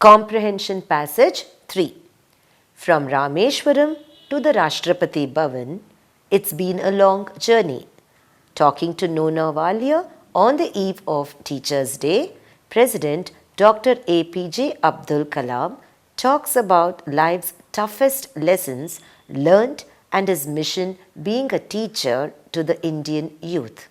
Comprehension Passage 3. From Rameshwaram to the Rashtrapati Bhavan, it's been a long journey. Talking to Nona Walia on the eve of Teachers' Day, President Dr. APJ Abdul Kalam talks about life's toughest lessons learnt and his mission being a teacher to the Indian youth.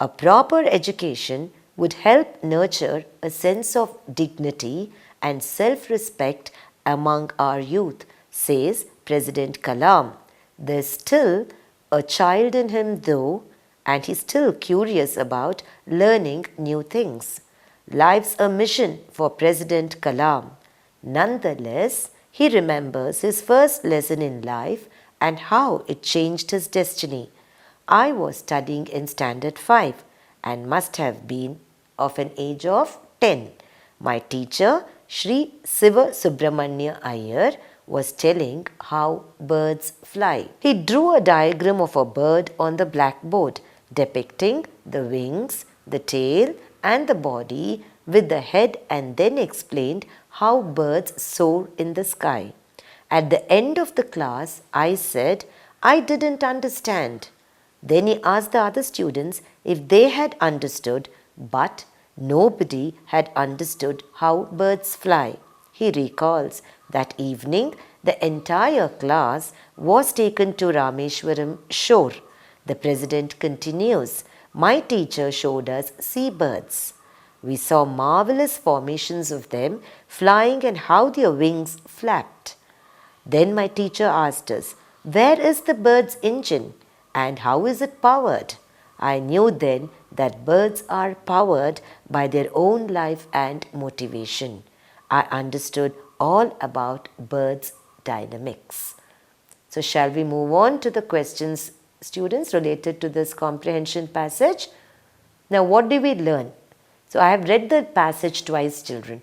A proper education would help nurture a sense of dignity and self-respect among our youth, says President Kalam. There's still a child in him though, and he's still curious about learning new things. Life's a mission for President Kalam. Nonetheless, he remembers his first lesson in life and how it changed his destiny. I was studying in Standard 5 and must have been of an age of 10. My teacher, Sri Siva Subramanya Iyer, was telling how birds fly. He drew a diagram of a bird on the blackboard depicting the wings, the tail and the body with the head, and then explained how birds soar in the sky. At the end of the class, I said, I didn't understand. Then he asked the other students if they had understood, but nobody had understood how birds fly. He recalls that evening the entire class was taken to Rameshwaram shore. The president continues, my teacher showed us seabirds. We saw marvelous formations of them flying and how their wings flapped. Then my teacher asked us, where is the bird's engine and how is it powered? I knew then that birds are powered by their own life and motivation. I understood all about birds' dynamics. So shall we move on to the questions, students, related to this comprehension passage? Now what do we learn? So I have read the passage twice, children.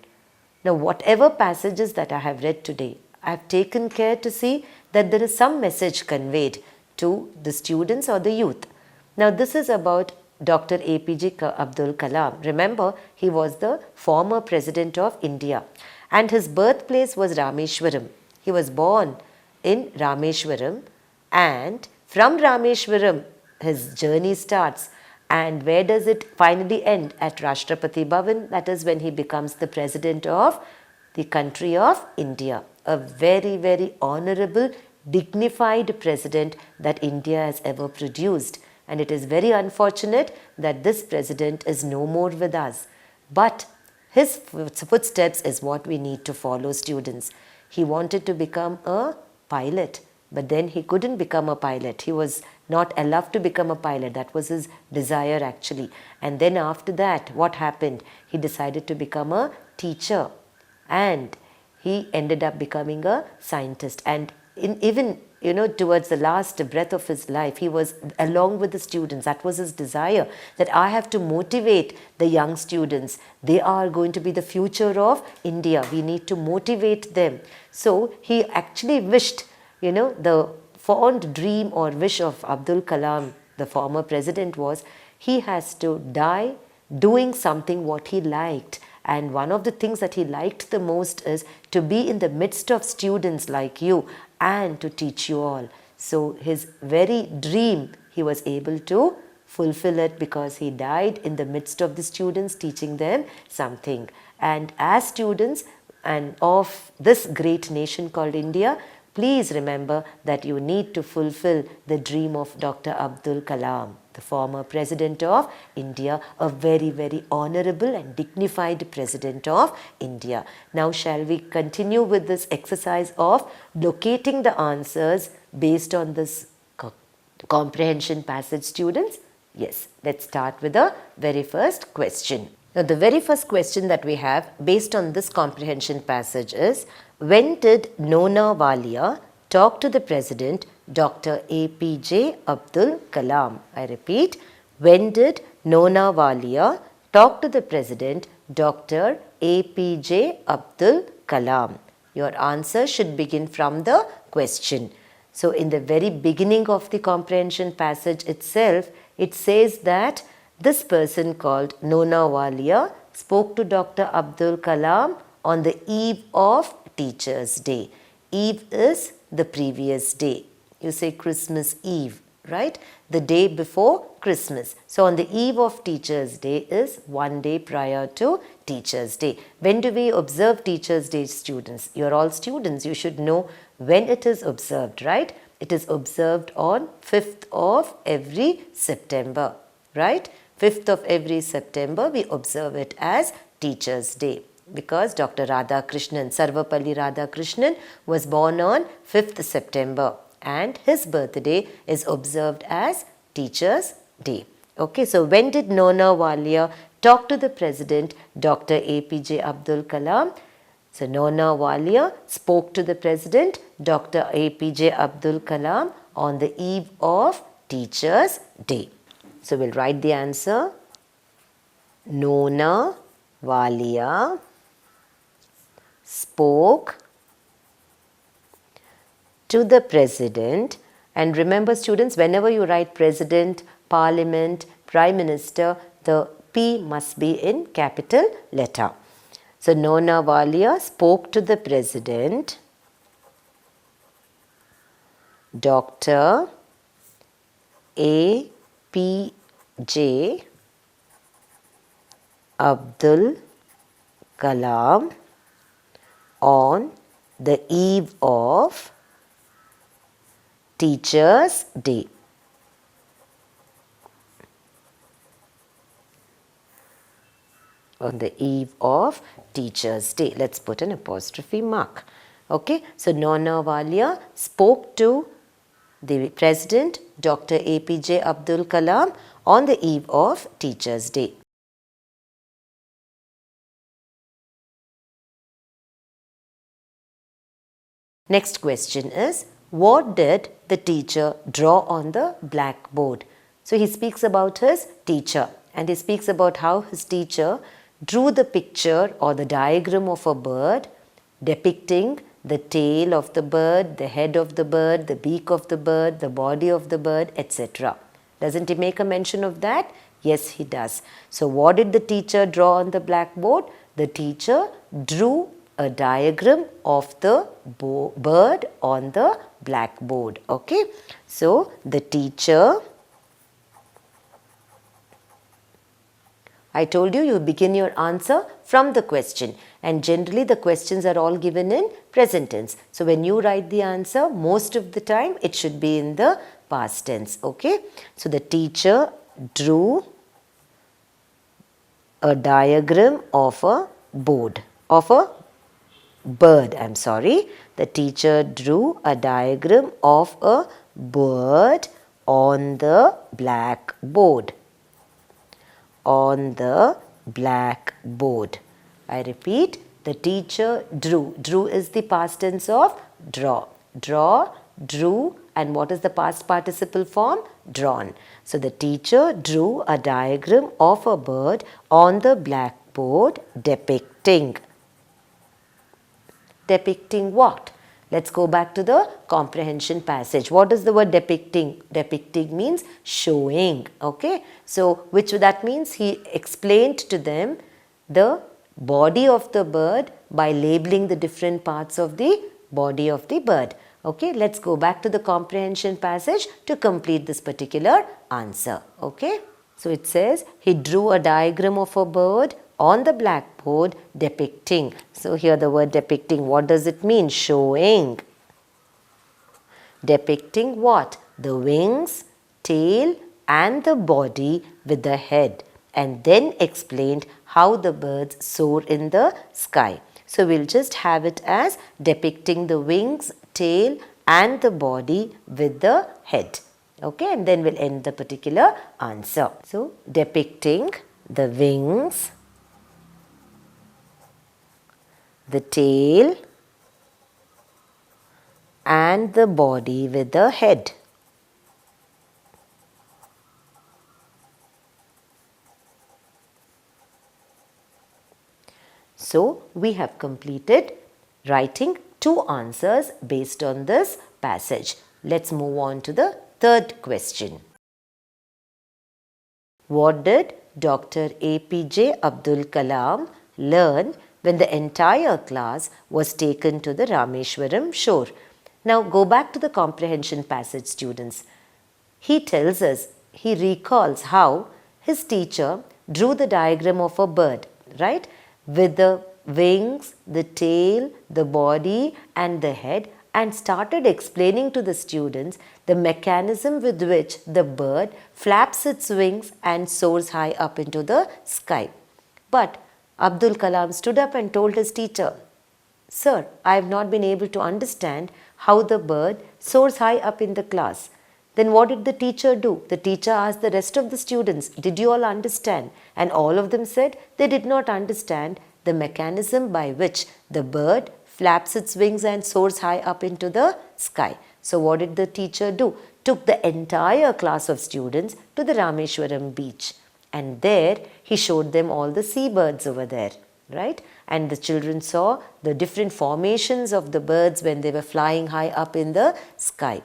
Now whatever passages that I have read today, I have taken care to see that there is some message conveyed to the students or the youth. Now this is about Dr. APJ Abdul Kalam. Remember, he was the former president of India and his birthplace was Rameshwaram. He was born in Rameshwaram, and from Rameshwaram his journey starts. And where does it finally end? At Rashtrapati Bhavan. That is when he becomes the president of the country of India. A very, very honorable, dignified president that India has ever produced. And it is very unfortunate that this president is no more with us. But his footsteps is what we need to follow, students. He wanted to become a pilot, but then he couldn't become a pilot. He was not allowed to become a pilot. That was his desire actually. And then after that, what happened? He decided to become a teacher. And he ended up becoming a scientist. And even towards the last breath of his life, he was along with the students. That was his desire, that I have to motivate the young students. They are going to be the future of India. We need to motivate them. So he actually wished, the fond dream or wish of Abdul Kalam, the former president, was he has to die doing something what he liked. And one of the things that he liked the most is to be in the midst of students like you and to teach you all. So his very dream, he was able to fulfill it because he died in the midst of the students, teaching them something. And as students and of this great nation called India, please remember that you need to fulfill the dream of Dr. Abdul Kalam, the former president of India, a very, very honorable and dignified president of India. Now shall we continue with this exercise of locating the answers based on this comprehension passage, students? Yes, let's start with the very first question. Now the very first question that we have based on this comprehension passage is, when did Nona Walia talk to the president Dr. APJ Abdul Kalam? I repeat, when did Nona Walia talk to the president Dr. APJ Abdul Kalam? Your answer should begin from the question. So in the very beginning of the comprehension passage itself, it says that this person called Nona Walia spoke to Dr. Abdul Kalam on the eve of Teachers' Day. Eve is the previous day. You say Christmas Eve, right? The day before Christmas. So on the eve of Teachers' Day is one day prior to Teachers' Day. When do we observe Teachers' Day, students? You're all students. You should know when it is observed, right? It is observed on 5th of every September, right? 5th of every September, we observe it as Teachers' Day because Dr. Radhakrishnan, Sarvapalli Radhakrishnan was born on 5th September and his birthday is observed as Teachers' Day. Okay, so when did Nona Walia talk to the President, Dr. APJ Abdul Kalam? So Nona Walia spoke to the President, Dr. APJ Abdul Kalam on the eve of Teachers' Day. So we'll write the answer. Nona Walia spoke to the President. And remember students, whenever you write President, Parliament, Prime Minister, the P must be in capital letter. So Nona Walia spoke to the President, Dr. APJ Abdul Kalam on the eve of Teachers' Day. On the eve of Teachers' Day. Let's put an apostrophe mark. Okay, so Nona Walia spoke to the President, Dr. APJ Abdul Kalam on the eve of Teachers' Day. Next question is, what did the teacher draw on the blackboard? So he speaks about his teacher and he speaks about how his teacher drew the picture or the diagram of a bird depicting the tail of the bird, the head of the bird, the beak of the bird, the body of the bird, etc. Doesn't he make a mention of that? Yes, he does. So what did the teacher draw on the blackboard? The teacher drew a diagram of the bird on the blackboard. Okay, so the teacher, I told you, you begin your answer from the question, and generally the questions are all given in present tense. So when you write the answer, most of the time it should be in the past tense. Okay, so the teacher drew a diagram of a bird. The teacher drew a diagram of a bird on the blackboard. On the blackboard. I repeat, the teacher drew. Drew is the past tense of draw. Draw, drew, and what is the past participle form? Drawn. So the teacher drew a diagram of a bird on the blackboard depicting. Depicting what? Let's go back to the comprehension passage. What is the word depicting? Depicting means showing. Okay. So that means he explained to them the body of the bird by labeling the different parts of the body of the bird. Okay. Let's go back to the comprehension passage to complete this particular answer. Okay. So it says he drew a diagram of a bird on the blackboard depicting. So here the word depicting, what does it mean? Showing. Depicting what? The wings, tail and the body with the head, and then explained how the birds soar in the sky. So we'll just have it as depicting the wings, tail and the body with the head. Okay, and then we'll end the particular answer. So depicting the wings, the tail and the body with the head. So we have completed writing 2 answers based on this passage. Let's move on to the third question. What did Dr. APJ Abdul Kalam learn when the entire class was taken to the Rameshwaram shore. Now go back to the comprehension passage, students. He tells us, he recalls how his teacher drew the diagram of a bird, right? With the wings, the tail, the body and the head, and started explaining to the students the mechanism with which the bird flaps its wings and soars high up into the sky. But Abdul Kalam stood up and told his teacher, "Sir, I have not been able to understand how the bird soars high up in the class." Then what did the teacher do? The teacher asked the rest of the students, "Did you all understand?" And all of them said they did not understand the mechanism by which the bird flaps its wings and soars high up into the sky. So what did the teacher do? Took the entire class of students to the Rameshwaram beach, and there he showed them all the seabirds over there, right? And the children saw the different formations of the birds when they were flying high up in the sky.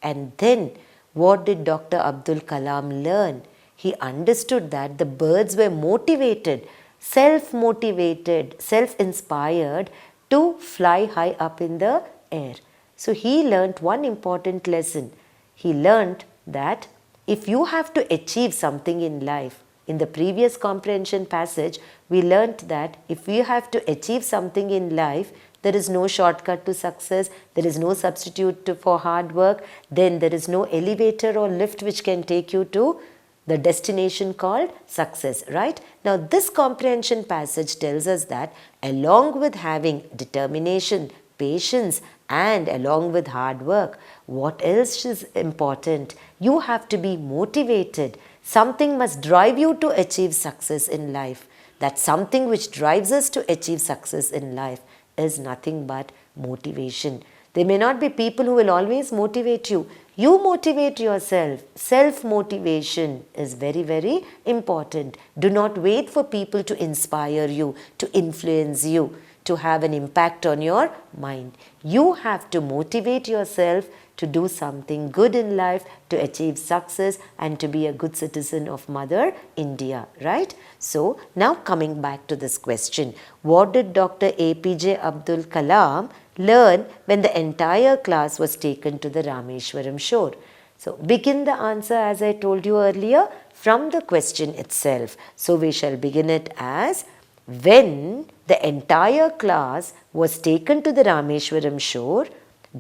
And then what did Dr. Abdul Kalam learn? He understood that the birds were motivated, self-motivated, self-inspired to fly high up in the air. So he learnt one important lesson. He learnt that if you have to achieve something in life, in the previous comprehension passage, we learnt that if you have to achieve something in life, there is no shortcut to success, there is no substitute for hard work, then there is no elevator or lift which can take you to the destination called success, right? Now this comprehension passage tells us that along with having determination, patience, and along with hard work, what else is important? You have to be motivated. Something must drive you to achieve success in life. That something which drives us to achieve success in life is nothing but motivation. There may not be people who will always motivate you. You motivate yourself. Self-motivation is very, very important. Do not wait for people to inspire you, to influence you, to have an impact on your mind. You have to motivate yourself to do something good in life, to achieve success and to be a good citizen of Mother India, right? So now coming back to this question, what did Dr. APJ Abdul Kalam learn when the entire class was taken to the Rameshwaram shore? So begin the answer as I told you earlier from the question itself. So we shall begin it as, when the entire class was taken to the Rameshwaram shore,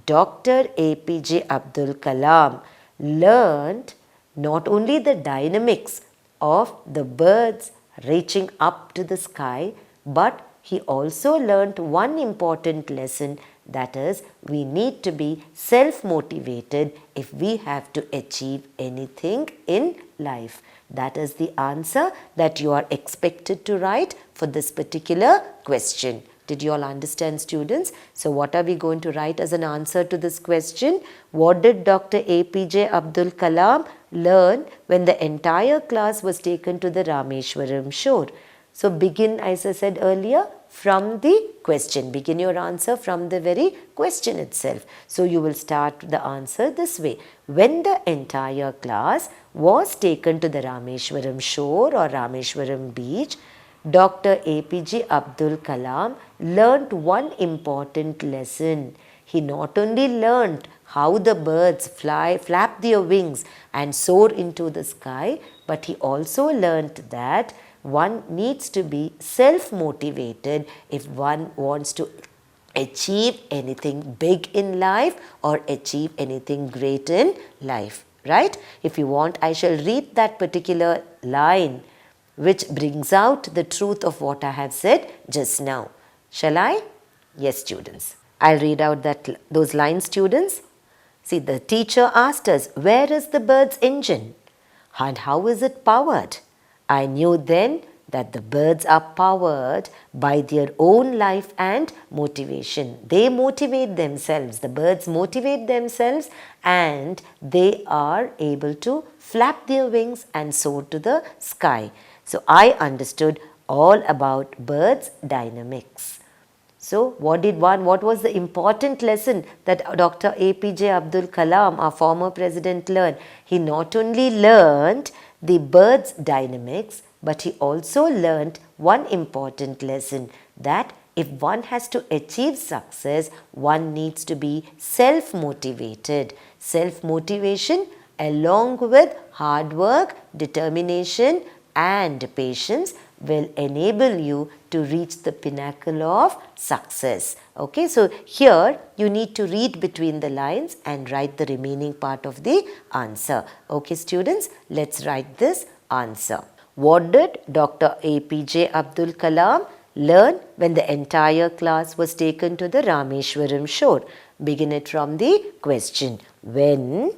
Dr. APJ Abdul Kalam learned not only the dynamics of the birds reaching up to the sky, but he also learned one important lesson, that is, we need to be self-motivated if we have to achieve anything in life. That is the answer that you are expected to write for this particular question. Did you all understand, students? So what are we going to write as an answer to this question? What did Dr. APJ Abdul Kalam learn when the entire class was taken to the Rameshwaram shore? So begin, as I said earlier, from the question. Begin your answer from the very question itself. So you will start the answer this way. When the entire class was taken to the Rameshwaram shore or Rameshwaram beach, Dr. APJ Abdul Kalam learnt one important lesson. He not only learnt how the birds flap their wings and soar into the sky, but he also learnt that one needs to be self-motivated if one wants to achieve anything big in life or achieve anything great in life, right? If you want, I shall read that particular line which brings out the truth of what I have said just now. Shall I? Yes, students. I'll read out those lines, students. See, the teacher asked us, where is the bird's engine? And how is it powered? I knew then that the birds are powered by their own life and motivation. They motivate themselves. The birds motivate themselves and they are able to flap their wings and soar to the sky. So I understood all about birds' dynamics. So what was the important lesson that Dr. APJ Abdul Kalam, our former president, learned? He not only learned the birds' dynamics, but he also learned one important lesson, that If one has to achieve success, one needs to be self-motivated. Self-motivation along with hard work, determination and patience will enable you to reach the pinnacle of success. Okay, so here you need to read between the lines and write the remaining part of the answer. Okay students, let's write this answer. What did Dr. APJ Abdul Kalam learn when the entire class was taken to the Rameshwaram shore? Begin it from the question. When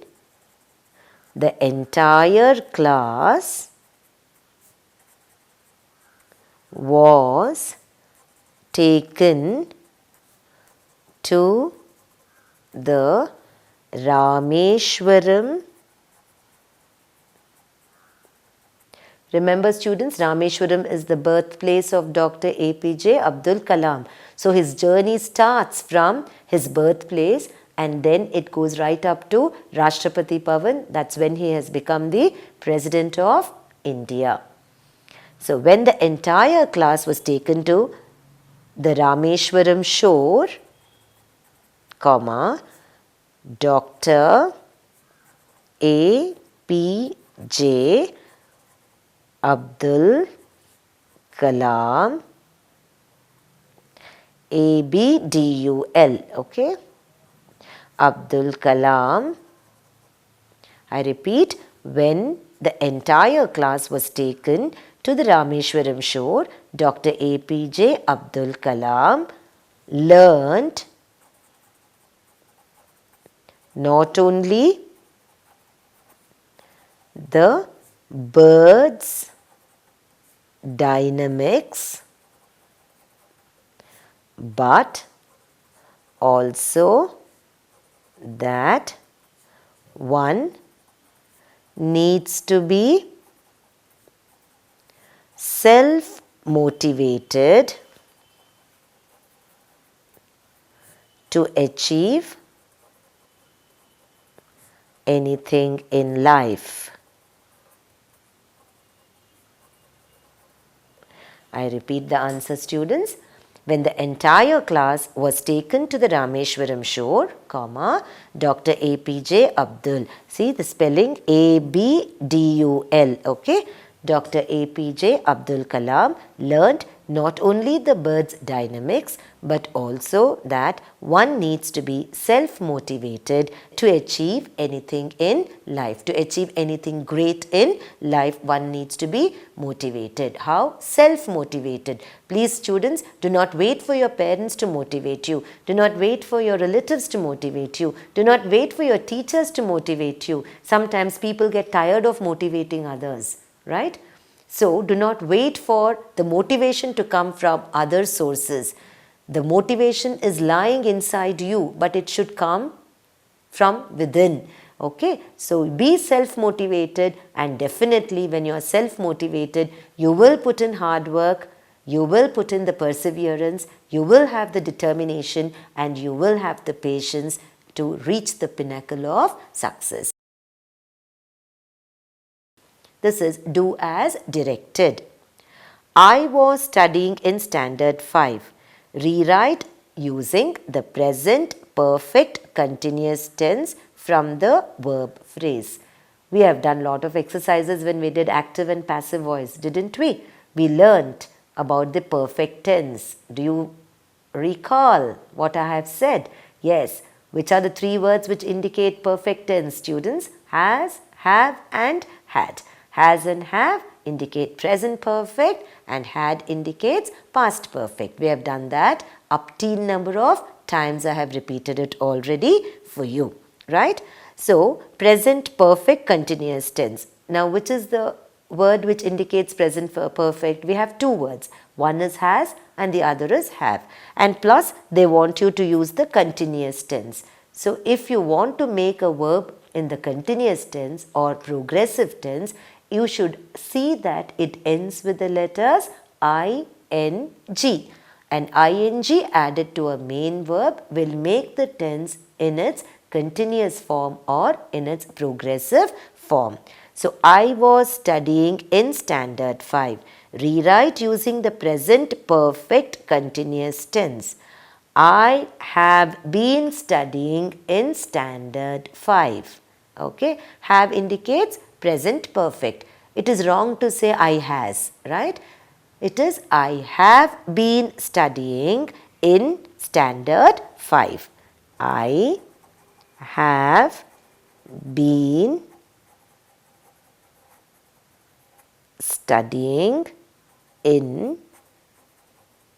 the entire class was taken to the Rameshwaram. Remember students, Rameshwaram is the birthplace of Dr. APJ Abdul Kalam. So his journey starts from his birthplace and then it goes right up to Rashtrapati Bhavan. That's when he has become the President of India. So when the entire class was taken to the Rameshwaram shore, comma, Dr. APJ Abdul Kalam, ABDUL, okay, Abdul Kalam. I repeat, when the entire class was taken to the Rameshwaram shore, Dr. APJ Abdul Kalam learnt not only the birds' dynamics but also that one needs to be self-motivated to achieve anything in life. I repeat the answer students. When the entire class was taken to the Rameshwaram shore, comma, Dr. APJ Abdul. See the spelling ABDUL, okay? Dr. APJ Abdul Kalam learnt not only the bird's dynamics but also that one needs to be self-motivated to achieve anything in life. To achieve anything great in life, one needs to be motivated. How? Self-motivated. Please students, do not wait for your parents to motivate you. Do not wait for your relatives to motivate you. Do not wait for your teachers to motivate you. Sometimes people get tired of motivating others, right? So, do not wait for the motivation to come from other sources. The motivation is lying inside you, but it should come from within. Okay, so be self-motivated, and definitely when you are self-motivated, you will put in hard work, you will put in the perseverance, you will have the determination, and you will have the patience to reach the pinnacle of success. This is do as directed. I was studying in standard 5. Rewrite using the present perfect continuous tense from the verb phrase. We have done a lot of exercises when we did active and passive voice, didn't we? We learnt about the perfect tense. Do you recall what I have said? Yes. Which are the three words which indicate perfect tense, students? Has, have and had. Has and have indicate present perfect and had indicates past perfect. We have done that up till number of times. I have repeated it already for you, right? So, present perfect continuous tense. Now, which is the word which indicates present perfect? We have two words. One is has and the other is have. And plus, they want you to use the continuous tense. So, if you want to make a verb in the continuous tense or progressive tense, you should see that it ends with the letters ing. An ing added to a main verb will make the tense in its continuous form or in its progressive form. So I was studying in standard 5. Rewrite using the present perfect continuous tense. I have been studying in standard 5. Okay, have indicates present perfect. It is wrong to say I has, right? It is I have been studying in standard 5. I have been studying in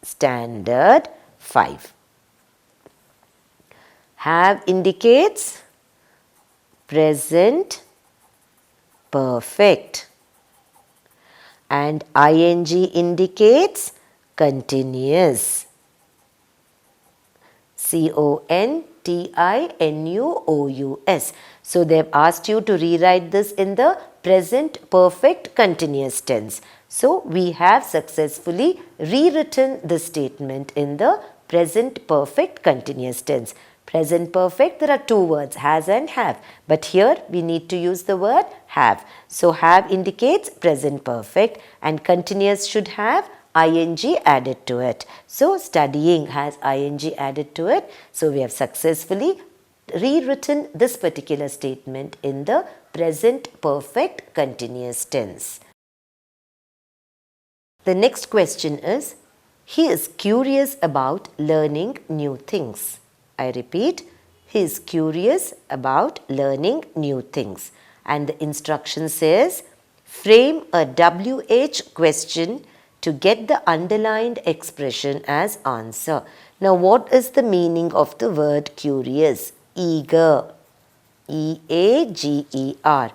standard 5. Have indicates present perfect and ing indicates continuous. Continous. So they have asked you to rewrite this in the present perfect continuous tense. So we have successfully rewritten this statement in the present perfect continuous tense. Present perfect, there are two words, has and have, but here we need to use the word have. So have indicates present perfect and continuous should have ing added to it. So studying has ing added to it. So we have successfully rewritten this particular statement in the present perfect continuous tense. The next question is, he is curious about learning new things. I repeat, he is curious about learning new things. And the instruction says, frame a WH question to get the underlined expression as answer. Now, what is the meaning of the word curious? Eager. E-A-G-E-R.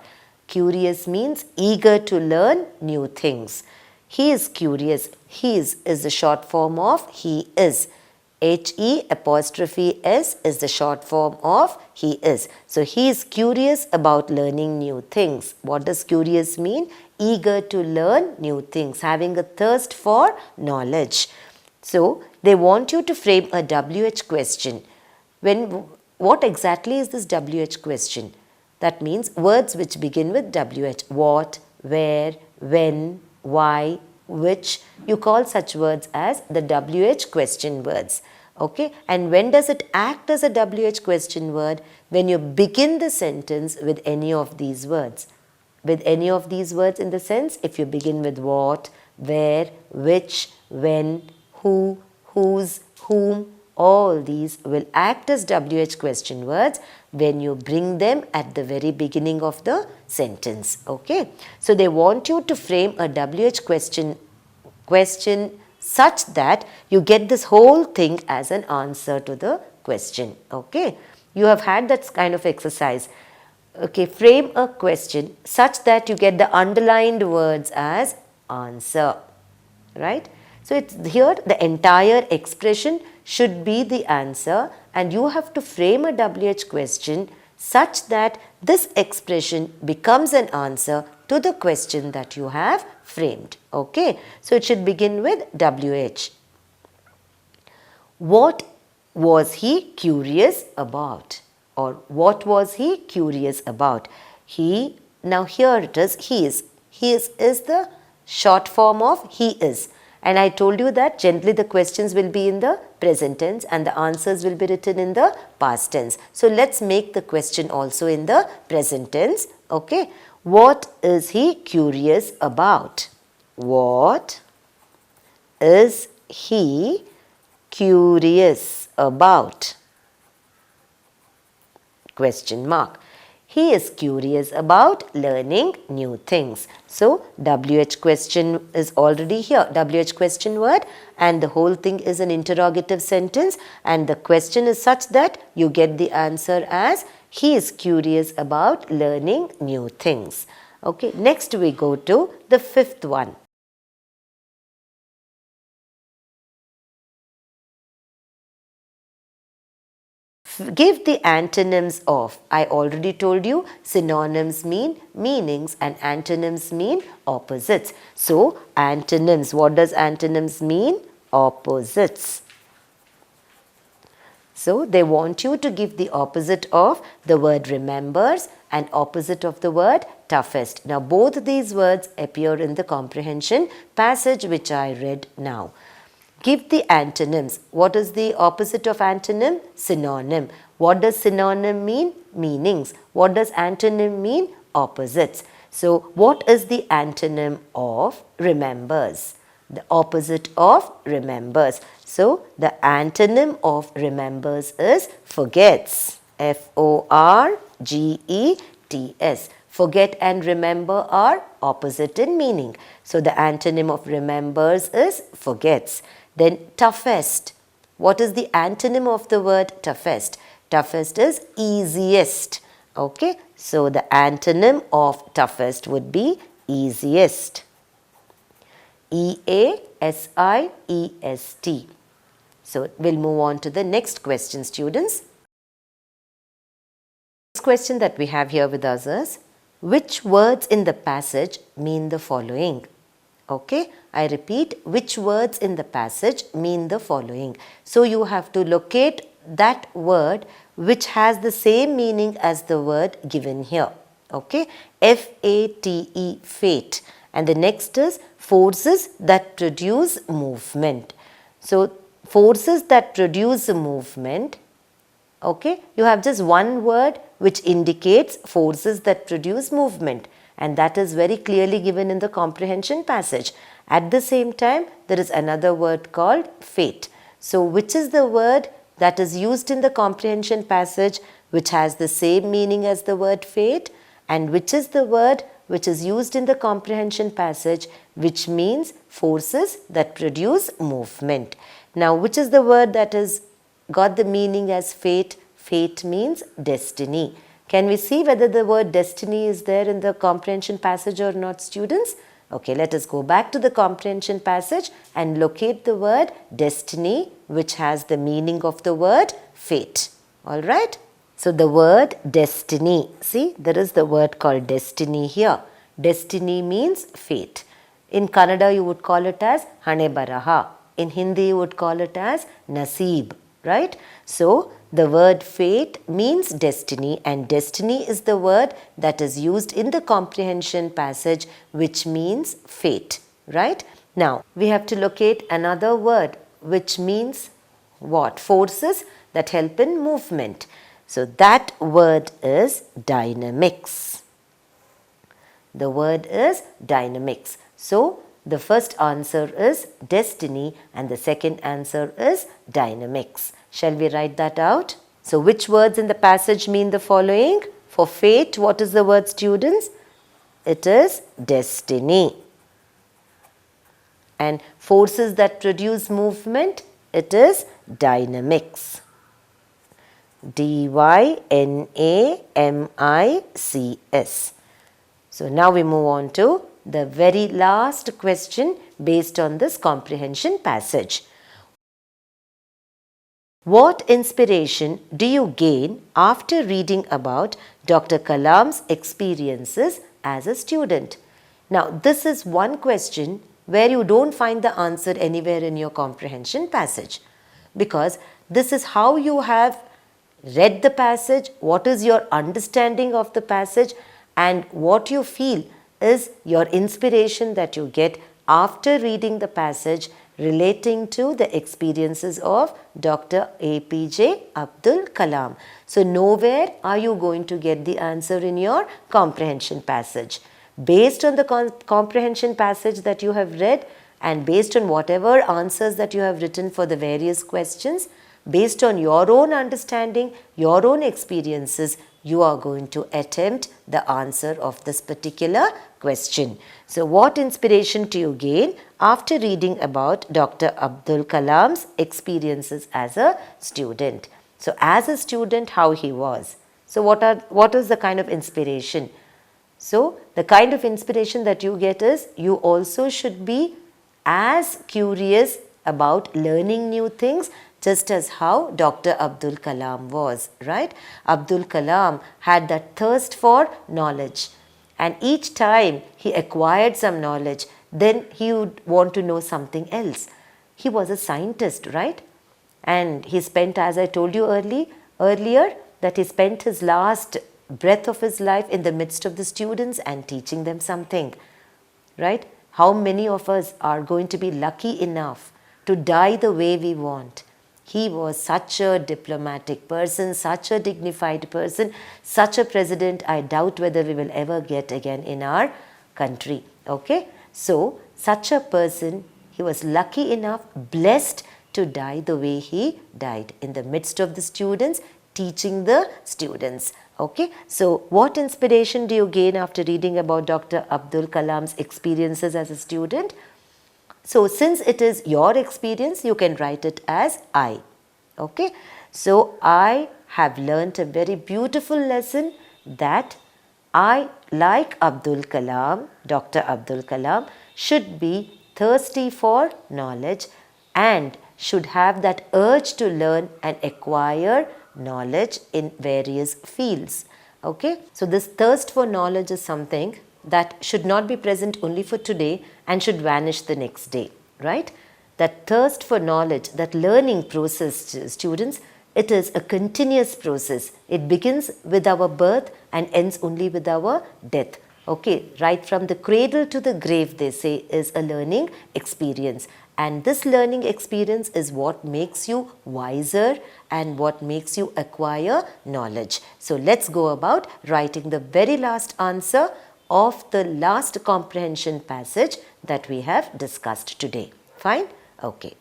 Curious means eager to learn new things. He is curious. He is the short form of he is. He''s is the short form of he is. So, he is curious about learning new things. What does curious mean? Eager to learn new things, having a thirst for knowledge. So, they want you to frame a WH question. What exactly is this WH question? That means words which begin with WH. What, where, when, why, which. You call such words as the WH question words. Okay, and when does it act as a WH question word? When you begin the sentence with any of these words. With any of these words in the sense, if you begin with what, where, which, when, who, whose, whom, all these will act as WH question words when you bring them at the very beginning of the sentence. Okay, so they want you to frame a WH question such that you get this whole thing as an answer to the question. Okay, you have had that kind of exercise. Okay, frame a question such that you get the underlined words as answer, right? So, it's here the entire expression should be the answer and you have to frame a WH question such that this expression becomes an answer to the question that you have framed. Okay, so it should begin with WH. What was he curious about? Or what was he curious about? Now here it is, he is. He is the short form of he is. And I told you that generally the questions will be in the present tense and the answers will be written in the past tense. So let's make the question also in the present tense. Okay. What is he curious about? What is he curious about? Question mark. He is curious about learning new things. So, WH question is already here, WH question word, and the whole thing is an interrogative sentence and the question is such that you get the answer as he is curious about learning new things. Okay, next we go to the fifth one. Give the antonyms of. I already told you synonyms mean meanings and antonyms mean opposites. So, antonyms, what does antonyms mean? Opposites. So they want you to give the opposite of the word remembers and opposite of the word toughest. Now both these words appear in the comprehension passage which I read now. Give the antonyms. What is the opposite of antonym? Synonym. What does synonym mean? Meanings. What does antonym mean? Opposites. So what is the antonym of remembers? The opposite of remembers. So the antonym of remembers is forgets. Forgets. Forget and remember are opposite in meaning. So the antonym of remembers is forgets. Then toughest. What is the antonym of the word toughest? Toughest is easiest. Okay. So the antonym of toughest would be easiest. E-A-S-I-E-S-T. So we'll move on to the next question, students. Next question that we have here with us is, which words in the passage mean the following? Okay, I repeat, which words in the passage mean the following? So you have to locate that word which has the same meaning as the word given here. Okay, F-A-T-E, fate. And the next is forces that produce movement. So forces that produce a movement. Okay, you have just one word which indicates forces that produce movement, and that is very clearly given in the comprehension passage. At the same time, there is another word called fate. So which is the word that is used in the comprehension passage which has the same meaning as the word fate, and which is the word which is used in the comprehension passage which means forces that produce movement? Now, which is the word that is got the meaning as fate? Fate means destiny. Can we see whether the word destiny is there in the comprehension passage or not, students? Okay, let us go back to the comprehension passage and locate the word destiny which has the meaning of the word fate. Alright? So the word destiny, see, there is the word called destiny here. Destiny means fate. In Kannada you would call it as Hane Baraha. In Hindi you would call it as Naseeb, right? So the word fate means destiny, and destiny is the word that is used in the comprehension passage which means fate, right? Now we have to locate another word which means what? Forces that help in movement. So that word is dynamics. The word is dynamics. So the first answer is destiny and the second answer is dynamics. Shall we write that out? So which words in the passage mean the following? For fate, what is the word, students? It is destiny. And forces that produce movement, it is dynamics. D-Y-N-A-M-I-C-S. So now we move on to the very last question based on this comprehension passage. What inspiration do you gain after reading about Dr. Kalam's experiences as a student? Now, this is one question where you don't find the answer anywhere in your comprehension passage, because this is how you have read the passage, what is your understanding of the passage, and what you feel is your inspiration that you get after reading the passage relating to the experiences of Dr. APJ Abdul Kalam. So nowhere are you going to get the answer in your comprehension passage. Based on the comprehension passage that you have read and based on whatever answers that you have written for the various questions, based on your own understanding, your own experiences, you are going to attempt the answer of this particular question. So what inspiration do you gain after reading about Dr. Abdul Kalam's experiences as a student? So as a student, how he was. So what is the kind of inspiration? So the kind of inspiration that you get is you also should be as curious about learning new things, just as how Dr. Abdul Kalam was, right? Abdul Kalam had that thirst for knowledge, and each time he acquired some knowledge, then he would want to know something else. He was a scientist, right? And he spent, as I told you earlier, that he spent his last breath of his life in the midst of the students and teaching them something, right? How many of us are going to be lucky enough to die the way we want? He was such a diplomatic person, such a dignified person, such a president I doubt whether we will ever get again in our country. Okay? So, such a person, he was lucky enough, blessed to die the way he died, in the midst of the students, teaching the students. Okay, so what inspiration do you gain after reading about Dr. Abdul Kalam's experiences as a student? So since it is your experience, you can write it as I. Okay, so I have learnt a very beautiful lesson that I, like Abdul Kalam, Dr. Abdul Kalam, should be thirsty for knowledge and should have that urge to learn and acquire knowledge in various fields. Okay, so this thirst for knowledge is something that should not be present only for today and should vanish the next day, right? That thirst for knowledge, that learning process, students, it is a continuous process. It begins with our birth and ends only with our death. Okay, right from the cradle to the grave, they say, is a learning experience. And this learning experience is what makes you wiser and what makes you acquire knowledge. So let's go about writing the very last answer of the last comprehension passage that we have discussed today. Fine? Okay.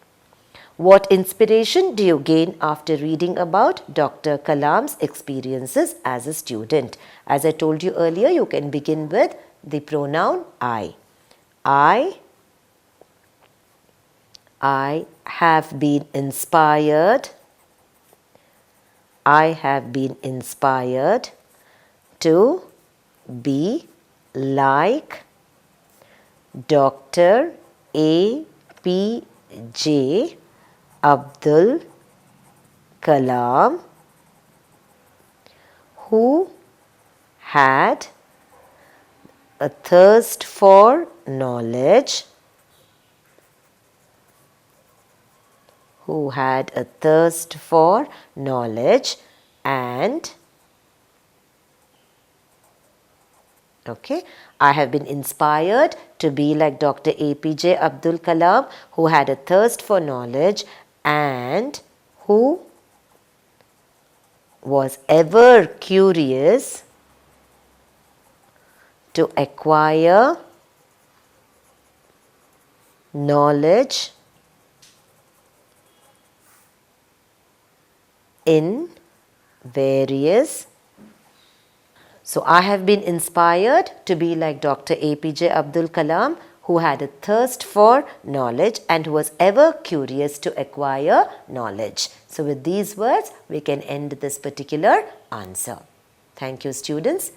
What inspiration do you gain after reading about Dr. Kalam's experiences as a student? As I told you earlier, you can begin with the pronoun I. I have been inspired. I have been inspired to be like Dr. A.P.J. Abdul Kalam, who had a thirst for knowledge, and okay, I have been inspired to be like Dr. APJ Abdul Kalam, who had a thirst for knowledge and who was ever curious to acquire knowledge in various. So I have been inspired to be like Dr. APJ Abdul Kalam, who had a thirst for knowledge and who was ever curious to acquire knowledge. So with these words, we can end this particular answer. Thank you, students.